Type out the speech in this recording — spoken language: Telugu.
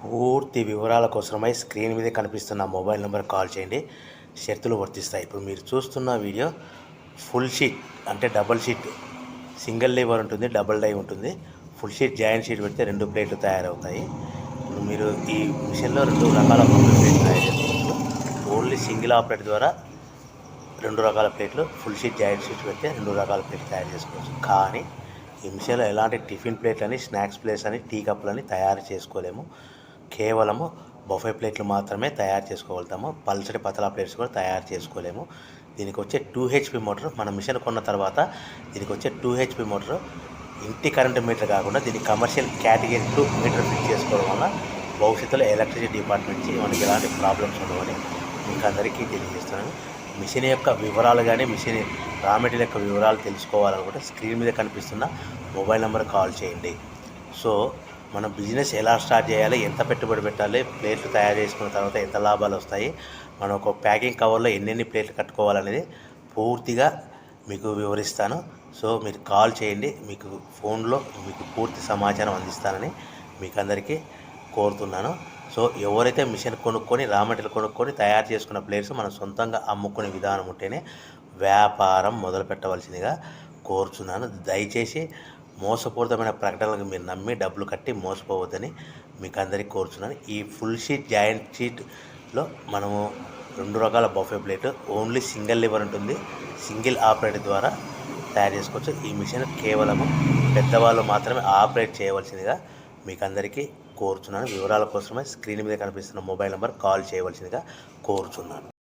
పూర్తి వివరాల కోసమై స్క్రీన్ మీద కనిపిస్తున్న మొబైల్ నెంబర్ కాల్ చేయండి. షరతులు వర్తిస్తాయి. ఇప్పుడు మీరు చూస్తున్న వీడియో ఫుల్ షీట్ అంటే డబుల్ షీట్, సింగిల్ లీవర్ ఉంటుంది, డబుల్ డై ఉంటుంది. ఫుల్ షీట్ జాయింట్ షీట్ పెడితే 2 ప్లేట్లు తయారవుతాయి. ఇప్పుడు మీరు ఈ మిషన్లో 2 రకాల ప్లేట్లు తయారు చేసుకోవచ్చు. ఓన్లీ సింగిల్ ఆపరేట్ ద్వారా 2 రకాల ప్లేట్లు, ఫుల్ షీట్ జాయింట్ షీట్ పెడితే 2 రకాల ప్లేట్లు తయారు చేసుకోవచ్చు. కానీ ఈ మిషన్లో ఎలాంటి టిఫిన్ ప్లేట్లని, స్నాక్స్ ప్లేట్స్ అని, టీ కప్పులని తయారు చేసుకోలేము. కేవలము బఫే ప్లేట్లు మాత్రమే తయారు చేసుకోగలుగుతాము. పల్చటి పతలా ప్లేట్స్ కూడా తయారు చేసుకోలేము. దీనికి వచ్చే 2 HP మోటార్, మన మిషన్ కొన్న తర్వాత దీనికి వచ్చే 2 HP మోటార్ ఇంటి కరెంటు మీటర్ కాకుండా దీనికి కమర్షియల్ కేటగిరీ 2 మీటర్ ఫిట్ చేసుకోవడం వల్ల భవిష్యత్తులో ఎలక్ట్రిసిటీ డిపార్ట్మెంట్ నుంచి మనకి ఎలాంటి ప్రాబ్లమ్స్ ఉండవని మీకు అందరికీ తెలియజేస్తున్నాను. మిషన్ యొక్క వివరాలు కానీ, మిషన్ రా మెటీరియల్ యొక్క వివరాలు తెలుసుకోవాలనుకుంటే స్క్రీన్ మీద కనిపిస్తున్న మొబైల్ నెంబర్ కాల్ చేయండి. సో మన బిజినెస్ ఎలా స్టార్ట్ చేయాలి, ఎంత పెట్టుబడి పెట్టాలి, ప్లేట్లు తయారు చేసుకున్న తర్వాత ఎంత లాభాలు వస్తాయి, మనం ఒక ప్యాకింగ్ కవర్లో ఎన్నెన్ని ప్లేట్లు కట్టుకోవాలనేది పూర్తిగా మీకు వివరిస్తాను. సో మీరు కాల్ చేయండి, మీకు ఫోన్లో మీకు పూర్తి సమాచారం అందిస్తానని మీకు అందరికీ కోరుతున్నాను. సో ఎవరైతే మిషన్ కొనుక్కొని, రా మెటీరియల్ కొనుక్కొని తయారు చేసుకున్న ప్లేట్స్ మనం సొంతంగా అమ్ముకునే విధానం ఉంటేనే వ్యాపారం మొదలు పెట్టవలసిందిగా కోరుచున్నాను. దయచేసి మోసపూరితమైన ప్రకటనలకు మీరు నమ్మి డబ్బులు కట్టి మోసపోవద్దని మీకు అందరికీ కోరుచున్నాను. ఈ ఫుల్ షీట్ జాయింట్ షీట్లో మనము 2 రకాల buffet plate, only single liver ఉంటుంది, సింగిల్ ఆపరేట్ ద్వారా తయారు చేసుకోవచ్చు. ఈ మిషన్ కేవలము పెద్దవాళ్ళు మాత్రమే ఆపరేట్ చేయవలసిందిగా మీకు అందరికీ కోరుచున్నాను. వివరాల కోసమే స్క్రీన్ మీద కనిపిస్తున్న మొబైల్ నెంబర్ కాల్ చేయవలసిందిగా కోరుచున్నాను.